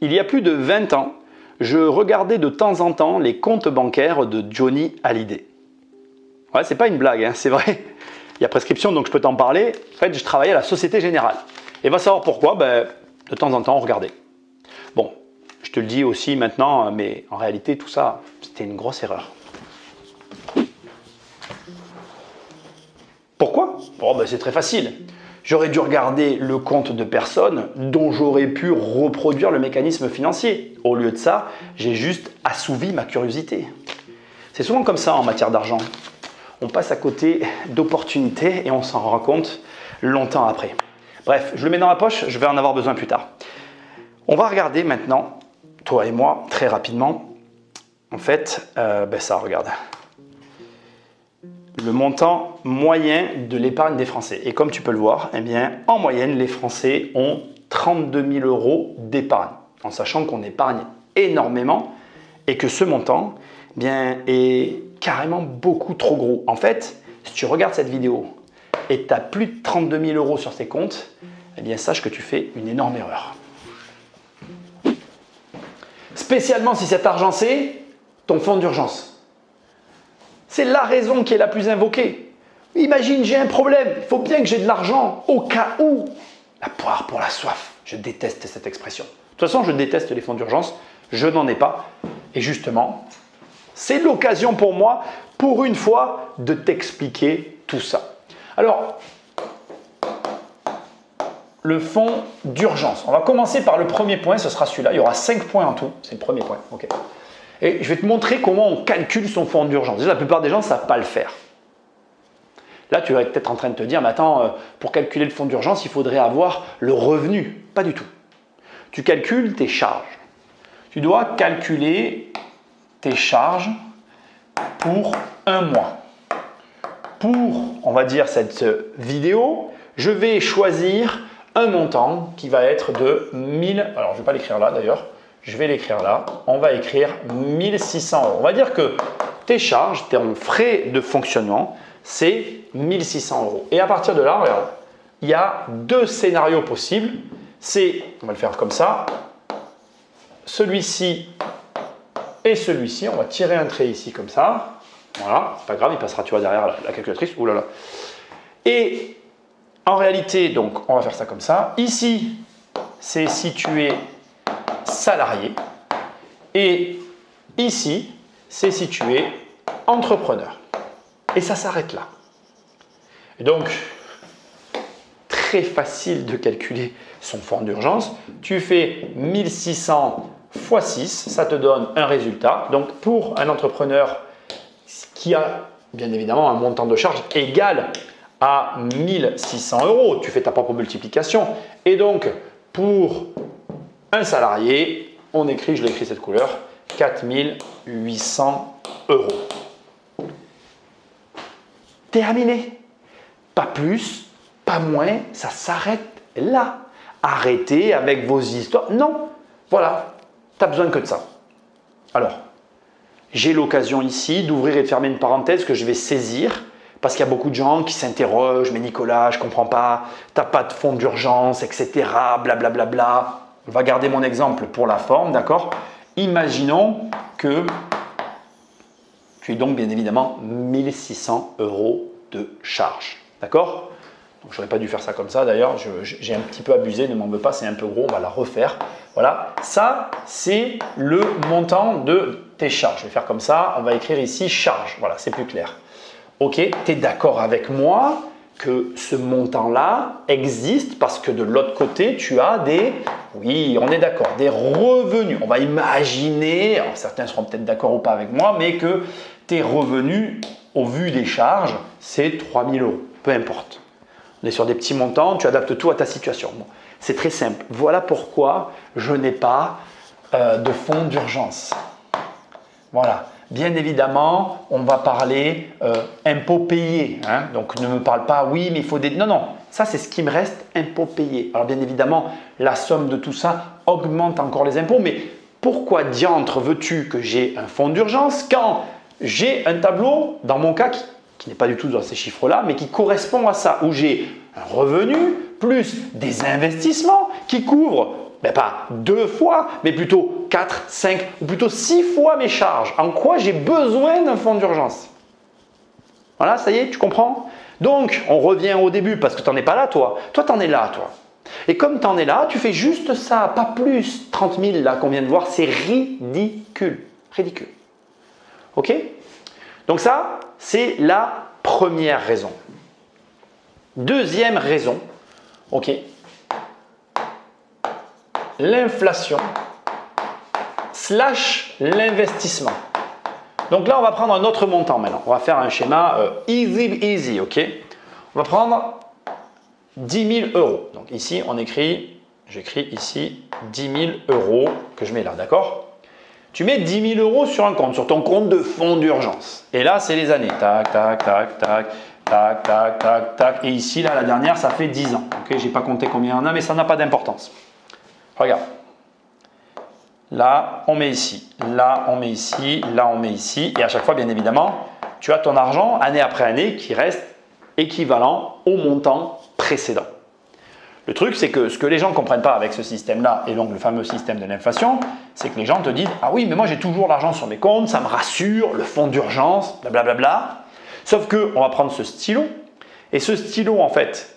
Il y a plus de 20 ans, je regardais de temps en temps les comptes bancaires de Johnny Hallyday. Ouais, c'est pas une blague, hein, c'est vrai. Il y a prescription, donc je peux t'en parler. En fait, je travaillais à la Société Générale. Et va savoir pourquoi, de temps en temps, on regardait. Bon, je te le dis aussi maintenant, mais en réalité, tout ça, c'était une grosse erreur. Pourquoi? Bon, c'est très facile. J'aurais dû regarder le compte de personnes dont j'aurais pu reproduire le mécanisme financier. Au lieu de ça, j'ai juste assouvi ma curiosité. C'est souvent comme ça en matière d'argent. On passe à côté d'opportunités et on s'en rend compte longtemps après. Bref, je le mets dans la poche, je vais en avoir besoin plus tard. On va regarder maintenant, toi et moi, très rapidement, en fait, ça, regarde. Le montant moyen de l'épargne des Français. Et comme tu peux le voir, en moyenne, les Français ont 32 000 € d'épargne, en sachant qu'on épargne énormément et que ce montant est carrément beaucoup trop gros. En fait, si tu regardes cette vidéo et tu as plus de 32 000 € sur tes comptes, sache que tu fais une énorme erreur. Spécialement si cet argent, c'est ton fonds d'urgence. C'est la raison qui est la plus invoquée. Imagine, j'ai un problème, il faut bien que j'ai de l'argent au cas où. La poire pour la soif. Je déteste cette expression. De toute façon, je déteste les fonds d'urgence. Je n'en ai pas. Et justement, c'est l'occasion pour moi, pour une fois, de t'expliquer tout ça. Alors, le fonds d'urgence. On va commencer par le premier point, ce sera celui-là. Il y aura 5 points en tout. C'est le premier point. Ok. Et je vais te montrer comment on calcule son fonds d'urgence. Déjà, la plupart des gens ne savent pas le faire. Là, tu vas être peut-être en train de te dire, mais attends, pour calculer le fonds d'urgence, il faudrait avoir le revenu. Pas du tout. Tu calcules tes charges. Tu dois calculer tes charges pour un mois. Pour, on va dire, cette vidéo, je vais choisir un montant qui va être de 1000. Alors, je ne vais pas l'écrire là d'ailleurs. Je vais l'écrire là. On va écrire 1600 €. On va dire que tes charges, tes frais de fonctionnement, c'est 1600 €. Et à partir de là, regarde, il y a 2 scénarios possibles. On va le faire comme ça. Celui-ci et celui-ci. On va tirer un trait ici comme ça. Voilà, c'est pas grave, il passera, tu vois, derrière la calculatrice. Ouh là là. Et en réalité, donc, on va faire ça comme ça. Ici, c'est si tu es salarié. Et ici, c'est si tu es entrepreneur. Et ça s'arrête là. Et donc, très facile de calculer son fonds d'urgence. Tu fais 1600 x 6, ça te donne un résultat. Donc, pour un entrepreneur qui a bien évidemment un montant de charge égal à 1600 €, tu fais ta propre multiplication. Et donc, pour un salarié, on écrit, je l'ai écrit cette couleur, 4800 €. Terminé. Pas plus, pas moins, ça s'arrête là. Arrêtez avec vos histoires. Non, voilà, tu n'as besoin que de ça. Alors, j'ai l'occasion ici d'ouvrir et de fermer une parenthèse que je vais saisir parce qu'il y a beaucoup de gens qui s'interrogent. Mais Nicolas, je ne comprends pas, tu n'as pas de fonds d'urgence, etc. Blablabla. Bla, bla, bla. On va garder mon exemple pour la forme, d'accord? Imaginons que tu aies donc bien évidemment 1600 € de charge, d'accord? Donc, je n'aurais pas dû faire ça comme ça d'ailleurs, j'ai un petit peu abusé, ne m'en veux pas, c'est un peu gros, on va la refaire. Voilà, ça c'est le montant de tes charges. Je vais faire comme ça, on va écrire ici charge, voilà, c'est plus clair. Ok, tu es d'accord avec moi que ce montant-là existe parce que de l'autre côté, tu as oui, on est d'accord, des revenus. On va imaginer, alors certains seront peut-être d'accord ou pas avec moi, mais que tes revenus, au vu des charges, c'est 3000 €, peu importe. On est sur des petits montants, tu adaptes tout à ta situation. Bon, c'est très simple. Voilà pourquoi je n'ai pas de fonds d'urgence. Voilà. Bien évidemment, on va parler impôts payés. Hein. Donc, ne me parle pas, oui, mais il faut des… Non, non, ça c'est ce qui me reste, impôts payés. Alors, bien évidemment, la somme de tout ça augmente encore les impôts. Mais pourquoi diantre veux-tu que j'ai un fonds d'urgence quand j'ai un tableau, dans mon cas, qui n'est pas du tout dans ces chiffres-là, mais qui correspond à ça, où j'ai un revenu plus des investissements qui couvrent Ben pas 2 fois, mais plutôt 4, 5 ou plutôt 6 fois mes charges. En quoi j'ai besoin d'un fonds d'urgence? Voilà, ça y est, tu comprends? Donc, on revient au début parce que tu n'en es pas là, toi. Toi, tu en es là, toi. Et comme tu en es là, tu fais juste ça, pas plus. 30 000 là qu'on vient de voir, c'est ridicule. Ridicule. Ok? Donc ça, c'est la première raison. Deuxième raison, ok, l'inflation / l'investissement. Donc là, on va prendre un autre montant maintenant. On va faire un schéma easy, ok? On va prendre 10 000 euros. Donc ici, j'écris ici 10 000 euros que je mets là, d'accord? Tu mets 10 000 euros sur un compte, sur ton compte de fonds d'urgence. Et là, c'est les années. Tac, tac, tac, tac, tac, tac, tac, tac. Et ici, là, la dernière, ça fait 10 ans. Ok, je n'ai pas compté combien il y en a, mais ça n'a pas d'importance. Regarde. Là, on met ici. Là, on met ici. Là, on met ici. Et à chaque fois, bien évidemment, tu as ton argent, année après année, qui reste équivalent au montant précédent. Le truc, c'est que ce que les gens ne comprennent pas avec ce système-là, et donc le fameux système de l'inflation, c'est que les gens te disent « Ah oui, mais moi j'ai toujours l'argent sur mes comptes, ça me rassure, le fonds d'urgence, blablabla. » Sauf qu'on va prendre ce stylo, et ce stylo, en fait,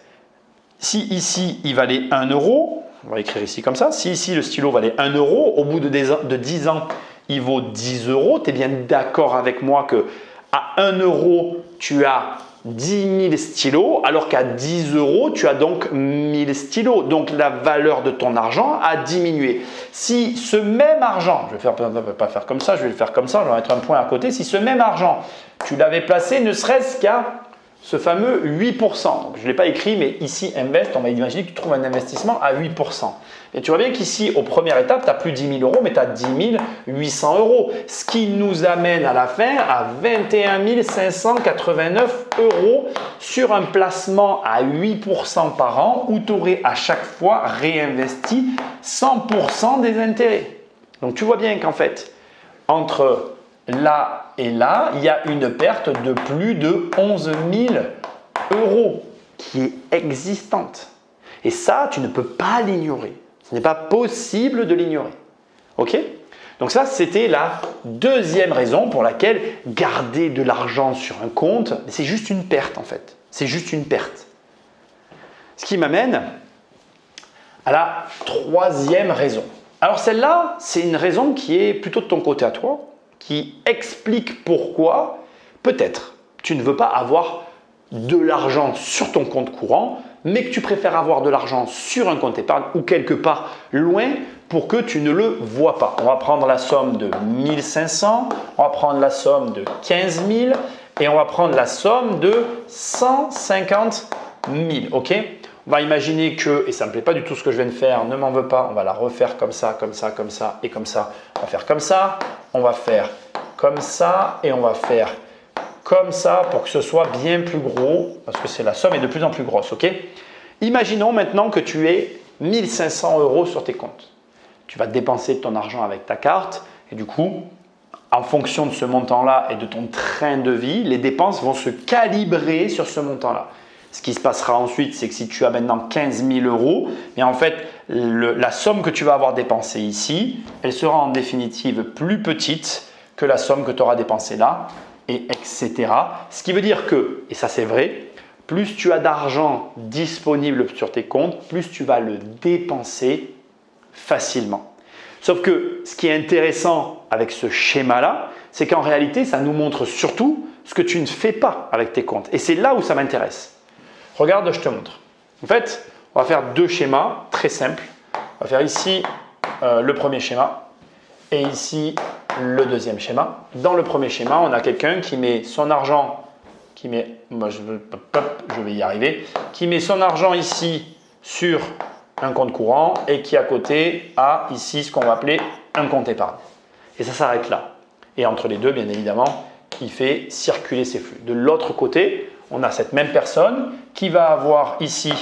si ici il valait 1 euro, on va écrire ici comme ça, si ici le stylo valait 1 euro, au bout de 10 ans, il vaut 10 euros. Tu es bien d'accord avec moi que à 1 euro, tu as 10 000 stylos, alors qu'à 10 euros, tu as donc 1000 stylos. Donc, la valeur de ton argent a diminué. Si ce même argent, je vais pas faire comme ça, je vais le faire comme ça, je vais mettre un point à côté. Si ce même argent, tu l'avais placé ne serait-ce qu'à ce fameux 8%. Donc, je ne l'ai pas écrit, mais ici, invest, on va imaginer que tu trouves un investissement à 8%. Et tu vois bien qu'ici, aux premières étapes, tu n'as plus 10 000 euros, mais tu as 10 800 euros. Ce qui nous amène à la fin à 21 589 euros sur un placement à 8% par an où tu aurais à chaque fois réinvesti 100% des intérêts. Donc, tu vois bien qu'en fait, entre là et là, il y a une perte de plus de 11 000 euros qui est existante. Et ça, tu ne peux pas l'ignorer. Ce n'est pas possible de l'ignorer. Ok? Donc ça, c'était la deuxième raison pour laquelle garder de l'argent sur un compte, c'est juste une perte en fait. C'est juste une perte. Ce qui m'amène à la troisième raison. Alors celle-là, c'est une raison qui est plutôt de ton côté à toi, qui explique pourquoi peut-être tu ne veux pas avoir de l'argent sur ton compte courant, mais que tu préfères avoir de l'argent sur un compte épargne ou quelque part loin pour que tu ne le vois pas. On va prendre la somme de 1 500, on va prendre la somme de 15 000 et on va prendre la somme de 150 000. Ok? On va imaginer que, et ça ne me plaît pas du tout ce que je viens de faire, ne m'en veux pas, on va la refaire comme ça, comme ça, comme ça et comme ça. On va faire comme ça, on va faire comme ça et on va faire comme ça pour que ce soit bien plus gros parce que la somme est de plus en plus grosse. Ok? Imaginons maintenant que tu aies 1 500 euros sur tes comptes. Tu vas dépenser ton argent avec ta carte et du coup, en fonction de ce montant-là et de ton train de vie, les dépenses vont se calibrer sur ce montant-là. Ce qui se passera ensuite, c'est que si tu as maintenant 15 000 euros, mais en fait, la somme que tu vas avoir dépensée ici, elle sera en définitive plus petite que la somme que tu auras dépensée là, et etc. Ce qui veut dire que, et ça c'est vrai, plus tu as d'argent disponible sur tes comptes, plus tu vas le dépenser facilement. Sauf que ce qui est intéressant avec ce schéma-là, c'est qu'en réalité, ça nous montre surtout ce que tu ne fais pas avec tes comptes. Et c'est là où ça m'intéresse. Regarde, je te montre. En fait, on va faire deux schémas très simples. On va faire ici le premier schéma et ici le deuxième schéma. Dans le premier schéma, on a quelqu'un qui met son argent, moi je vais y arriver, qui met son argent ici sur un compte courant et qui à côté a ici ce qu'on va appeler un compte épargne. Et ça s'arrête là. Et entre les deux, bien évidemment, il fait circuler ses flux. De l'autre côté, on a cette même personne qui va avoir ici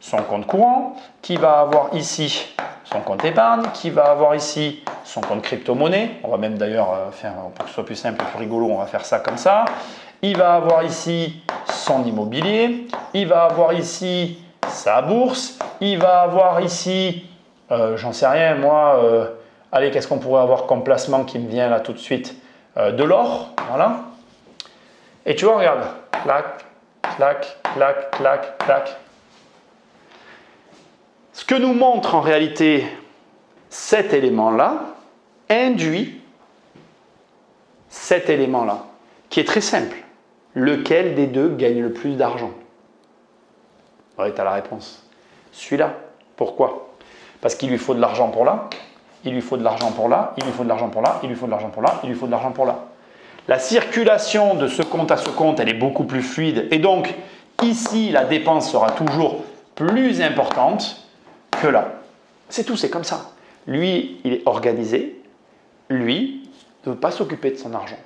son compte courant, qui va avoir ici son compte épargne, qui va avoir ici son compte crypto-monnaie. On va même d'ailleurs faire, pour que ce soit plus simple et plus rigolo, on va faire ça comme ça. Il va avoir ici son immobilier, il va avoir ici sa bourse, il va avoir ici j'en sais rien, moi, allez, qu'est-ce qu'on pourrait avoir comme placement qui me vient là tout de suite? De l'or, voilà. Et tu vois, regarde, clac, clac, clac, clac, clac. Ce que nous montre en réalité cet élément-là induit cet élément-là, qui est très simple. Lequel des deux gagne le plus d'argent? Oui, tu as la réponse. Celui-là. Pourquoi? Parce qu'il lui faut de l'argent pour là, il lui faut de l'argent pour là, il lui faut de l'argent pour là, il lui faut de l'argent pour là, il lui faut de l'argent pour là. La circulation de ce compte à ce compte, elle est beaucoup plus fluide. Et donc, ici, la dépense sera toujours plus importante que là. C'est tout, c'est comme ça. Lui, il est organisé. Lui, ne veut pas s'occuper de son argent.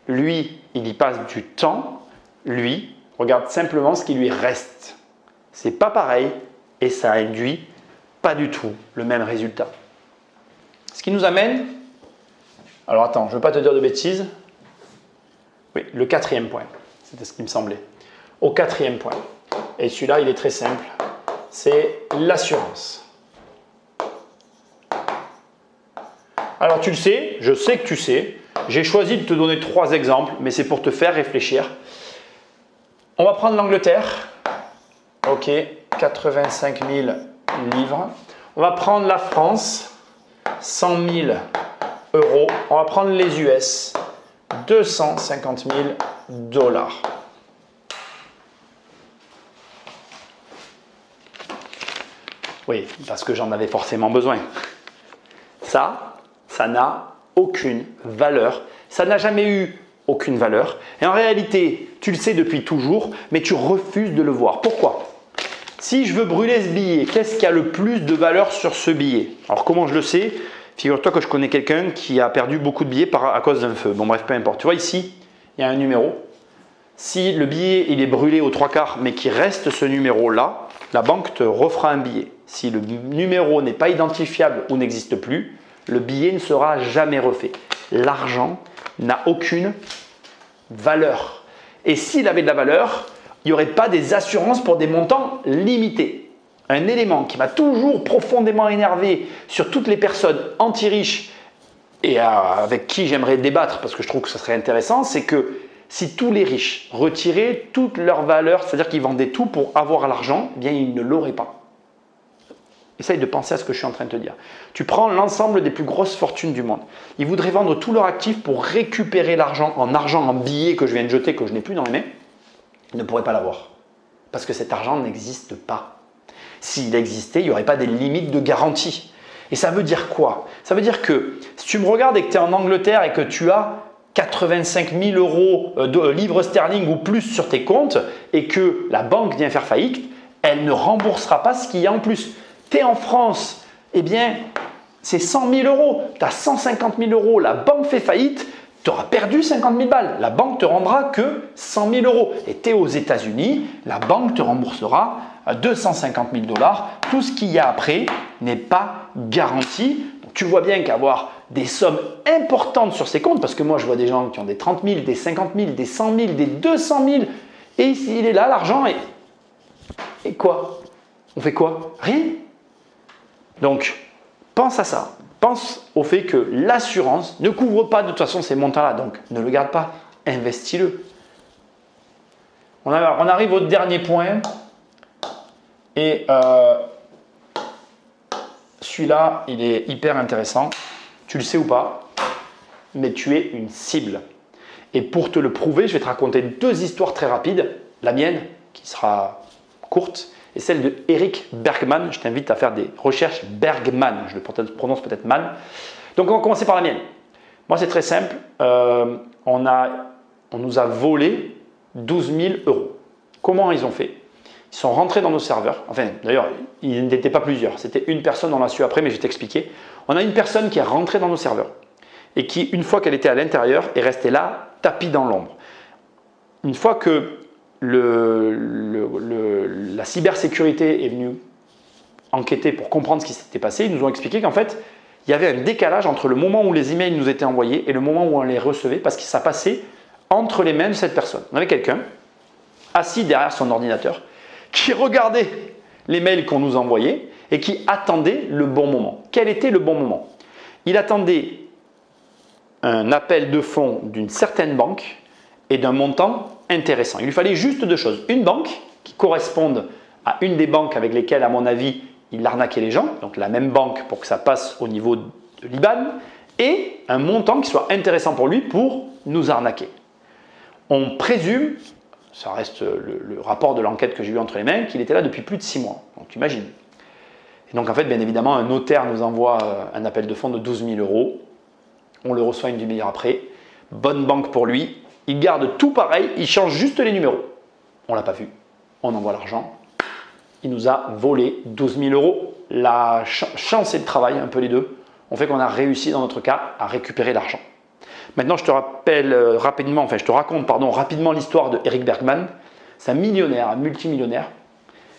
Lui, il y passe du temps. Lui, regarde simplement ce qui lui reste. C'est pas pareil et ça induit pas du tout le même résultat. Ce qui nous amène, alors attends, je ne veux pas te dire de bêtises. Oui, le quatrième point, c'était ce qui me semblait. Au quatrième point, et celui-là, il est très simple, c'est l'assurance. Alors tu le sais, je sais que tu sais, j'ai choisi de te donner 3 exemples, mais c'est pour te faire réfléchir. On va prendre l'Angleterre, ok, 85 000 livres. On va prendre la France, 100 000 euros. On va prendre les US, 250 000 dollars. Oui, parce que j'en avais forcément besoin. Ça n'a aucune valeur. Ça n'a jamais eu aucune valeur. Et en réalité, tu le sais depuis toujours, mais tu refuses de le voir. Pourquoi? Si je veux brûler ce billet, qu'est-ce qui a le plus de valeur sur ce billet? Alors comment je le sais? Figure-toi que je connais quelqu'un qui a perdu beaucoup de billets à cause d'un feu. Bon bref, peu importe. Tu vois ici, il y a un numéro. Si le billet il est brûlé aux 3/4 mais qu'il reste ce numéro-là, la banque te refera un billet. Si le numéro n'est pas identifiable ou n'existe plus, le billet ne sera jamais refait. L'argent n'a aucune valeur. Et s'il avait de la valeur, il n'y aurait pas des assurances pour des montants limités. Un élément qui m'a toujours profondément énervé sur toutes les personnes anti-riches et avec qui j'aimerais débattre parce que je trouve que ce serait intéressant, c'est que si tous les riches retiraient toute leur valeur, c'est-à-dire qu'ils vendaient tout pour avoir l'argent, eh bien ils ne l'auraient pas. Essaye de penser à ce que je suis en train de te dire. Tu prends l'ensemble des plus grosses fortunes du monde. Ils voudraient vendre tous leurs actifs pour récupérer l'argent en billets que je viens de jeter, que je n'ai plus dans les mains. Ils ne pourraient pas l'avoir. Parce que cet argent n'existe pas. S'il existait, il n'y aurait pas des limites de garantie. Et ça veut dire quoi? Ça veut dire que si tu me regardes et que tu es en Angleterre et que tu as 85 000 euros de livres sterling ou plus sur tes comptes et que la banque vient faire faillite, elle ne remboursera pas ce qu'il y a en plus. Tu es en France, eh bien, c'est 100 000 euros. Tu as 150 000 euros, la banque fait faillite, tu auras perdu 50 000 balles. La banque te rendra que 100 000 euros. Et tu es aux États-Unis, la banque te remboursera 250 000 dollars. Tout ce qu'il y a après n'est pas garanti. Donc, tu vois bien qu'avoir des sommes importantes sur ces comptes, parce que moi je vois des gens qui ont des 30 000, des 50 000, des 100 000, des 200 000, et il est là l'argent, et quoi? On fait quoi? Rien. Donc, pense à ça. Pense au fait que l'assurance ne couvre pas de toute façon ces montants-là. Donc, ne le garde pas. Investis-le. On arrive au dernier point. Et celui-là, il est hyper intéressant. Tu le sais ou pas, mais tu es une cible. Et pour te le prouver, je vais te raconter 2 histoires très rapides. La mienne, qui sera courte, et celle de Eric Bergman. Je t'invite à faire des recherches. Bergman, je le prononce peut-être mal. Donc on va commencer par la mienne. Moi c'est très simple. On nous a volé 12 000 euros. Comment ils ont fait? Ils sont rentrés dans nos serveurs. Enfin d'ailleurs, ils n'étaient pas plusieurs. C'était une personne, on l'a su après, mais je vais t'expliquer. On a une personne qui est rentrée dans nos serveurs et qui, une fois qu'elle était à l'intérieur, est restée là, tapie dans l'ombre. Une fois que la cybersécurité est venue enquêter pour comprendre ce qui s'était passé, ils nous ont expliqué qu'en fait, il y avait un décalage entre le moment où les emails nous étaient envoyés et le moment où on les recevait parce que ça passait entre les mains de cette personne. On avait quelqu'un assis derrière son ordinateur qui regardait les mails qu'on nous envoyait et qui attendait le bon moment. Quel était le bon moment? Il attendait un appel de fonds d'une certaine banque et d'un montant intéressant. Il lui fallait juste deux choses. Une banque qui corresponde à une des banques avec lesquelles, à mon avis, il arnaquait les gens, donc la même banque pour que ça passe au niveau de l'IBAN, et un montant qui soit intéressant pour lui pour nous arnaquer. On présume, ça reste le rapport de l'enquête que j'ai eu entre les mains, qu'il était là depuis plus de 6 mois. Donc tu imagines. Et donc en fait, bien évidemment, un notaire nous envoie un appel de fonds de 12 000 €. On le reçoit une demi-heure après. Bonne banque pour lui. Il garde tout pareil, il change juste les numéros. On ne l'a pas vu. On envoie l'argent. Il nous a volé 12 000 €. La chance et le travail, un peu les deux, ont fait qu'on a réussi dans notre cas à récupérer l'argent. Maintenant, je te raconte rapidement l'histoire de Eric Bergman. C'est un millionnaire, un multimillionnaire,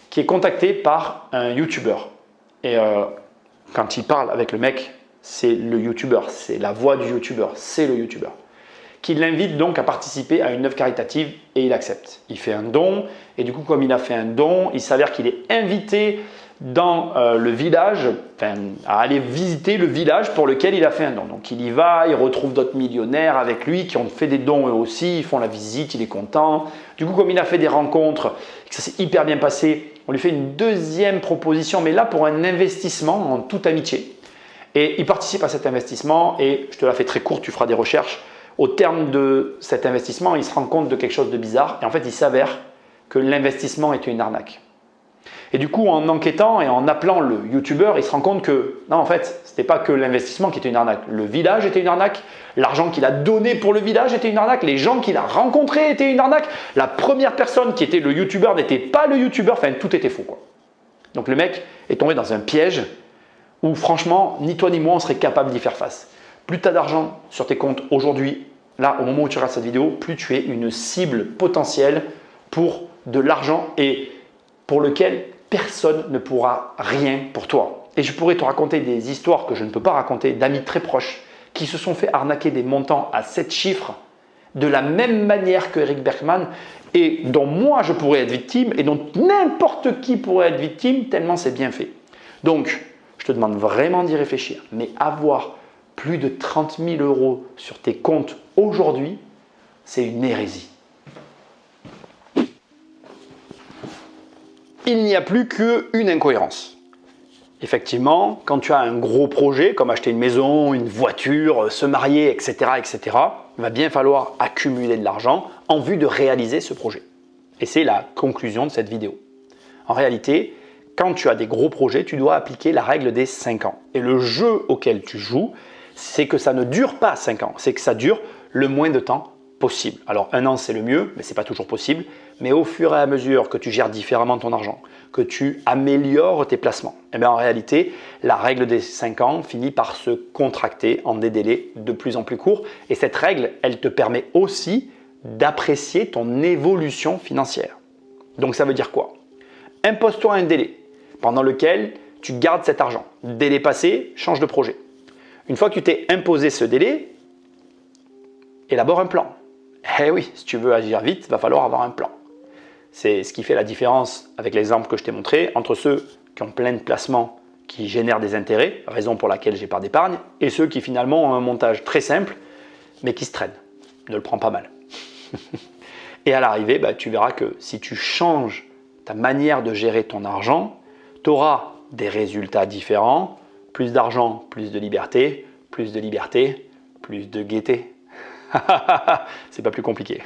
qui est contacté par un YouTuber. Et quand il parle avec le mec, c'est le YouTuber, c'est la voix du YouTuber, c'est le YouTuber, qui l'invite donc à participer à une œuvre caritative et il accepte. Il fait un don et du coup, comme il a fait un don, il s'avère qu'il est invité dans le village, à aller visiter le village pour lequel il a fait un don. Donc il y va, il retrouve d'autres millionnaires avec lui qui ont fait des dons eux aussi, ils font la visite, il est content. Du coup, comme il a fait des rencontres, que ça s'est hyper bien passé, on lui fait une deuxième proposition, mais là pour un investissement en toute amitié. Et il participe à cet investissement et je te la fais très courte, tu feras des recherches. Au terme de cet investissement, il se rend compte de quelque chose de bizarre et en fait, il s'avère que l'investissement était une arnaque. Et du coup, en enquêtant et en appelant le YouTuber, il se rend compte que non, en fait, ce n'était pas que l'investissement qui était une arnaque. Le village était une arnaque, l'argent qu'il a donné pour le village était une arnaque, les gens qu'il a rencontrés étaient une arnaque, la première personne qui était le YouTuber n'était pas le YouTuber, enfin tout était faux, quoi. Donc le mec est tombé dans un piège où franchement, ni toi ni moi, on serait capable d'y faire face. Plus tu as d'argent sur tes comptes aujourd'hui, là, au moment où tu regardes cette vidéo, plus tu es une cible potentielle pour de l'argent et pour lequel personne ne pourra rien pour toi. Et je pourrais te raconter des histoires que je ne peux pas raconter d'amis très proches qui se sont fait arnaquer des montants à 7 chiffres de la même manière que Eric Bergman et dont moi je pourrais être victime et dont n'importe qui pourrait être victime tellement c'est bien fait. Donc, je te demande vraiment d'y réfléchir. Mais avoir plus de 30 000 € sur tes comptes aujourd'hui, c'est une hérésie. Il n'y a plus qu'une incohérence. Effectivement, quand tu as un gros projet, comme acheter une maison, une voiture, se marier, etc., il va bien falloir accumuler de l'argent en vue de réaliser ce projet. Et c'est la conclusion de cette vidéo. En réalité, quand tu as des gros projets, tu dois appliquer la règle des 5 ans. Et le jeu auquel tu joues, c'est que ça ne dure pas 5 ans, c'est que ça dure le moins de temps possible. Alors 1 an c'est le mieux, mais ce n'est pas toujours possible. Mais au fur et à mesure que tu gères différemment ton argent, que tu améliores tes placements, et bien en réalité, la règle des 5 ans finit par se contracter en des délais de plus en plus courts. Et cette règle, elle te permet aussi d'apprécier ton évolution financière. Donc ça veut dire quoi? Impose-toi un délai pendant lequel tu gardes cet argent. Délai passé, change de projet. Une fois que tu t'es imposé ce délai, élabore un plan. Eh oui, si tu veux agir vite, il va falloir avoir un plan. C'est ce qui fait la différence avec l'exemple que je t'ai montré entre ceux qui ont plein de placements qui génèrent des intérêts, raison pour laquelle j'ai pas d'épargne, et ceux qui finalement ont un montage très simple, mais qui se traînent. Ne le prends pas mal. Et à l'arrivée, tu verras que si tu changes ta manière de gérer ton argent, tu auras des résultats différents, plus d'argent, plus de liberté, plus de gaieté. C'est pas plus compliqué.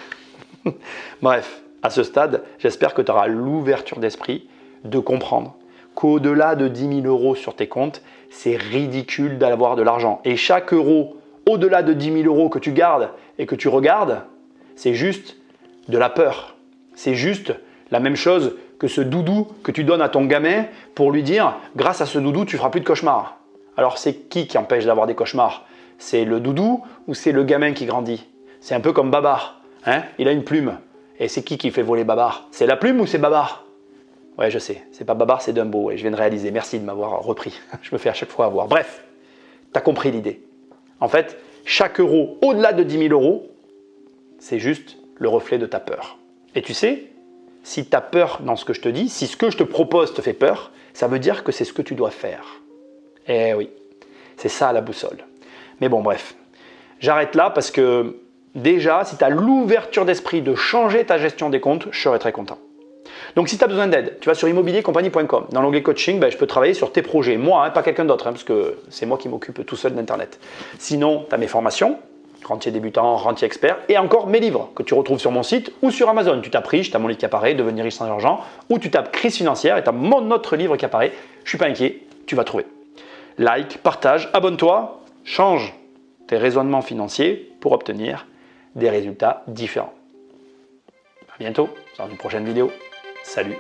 Bref, à ce stade, j'espère que tu auras l'ouverture d'esprit de comprendre qu'au-delà de 10 000 € sur tes comptes, c'est ridicule d'avoir de l'argent. Et chaque euro au-delà de 10 000 € que tu gardes et que tu regardes, c'est juste de la peur. C'est juste la même chose que ce doudou que tu donnes à ton gamin pour lui dire « grâce à ce doudou, tu feras plus de cauchemars ». Alors c'est qui empêche d'avoir des cauchemars? C'est le doudou ou c'est le gamin qui grandit? C'est un peu comme Babar, hein? Il a une plume. Et c'est qui fait voler Babar? C'est la plume ou c'est Babar? Ouais, je sais, c'est pas Babar, c'est Dumbo. Et je viens de réaliser, merci de m'avoir repris. Je me fais à chaque fois avoir. Bref, tu as compris l'idée. En fait, chaque euro au-delà de 10 000 €, c'est juste le reflet de ta peur. Et tu sais, si tu as peur dans ce que je te dis, si ce que je te propose te fait peur, ça veut dire que c'est ce que tu dois faire. Eh oui, c'est ça la boussole. Mais bon, bref, j'arrête là parce que déjà, si tu as l'ouverture d'esprit de changer ta gestion des comptes, je serais très content. Donc si tu as besoin d'aide, tu vas sur immobiliercompagnie.com. Dans l'onglet coaching, je peux travailler sur tes projets. Moi, pas quelqu'un d'autre, parce que c'est moi qui m'occupe tout seul d'Internet. Sinon, tu as mes formations, rentier débutant, rentier expert, et encore mes livres que tu retrouves sur mon site ou sur Amazon. Tu tapes riche, tu as mon livre qui apparaît, Devenir riche sans argent, ou tu tapes crise financière et tu as mon autre livre qui apparaît. Je suis pas inquiet, tu vas trouver. Like, partage, abonne-toi, change tes raisonnements financiers pour obtenir des résultats différents. À bientôt dans une prochaine vidéo. Salut!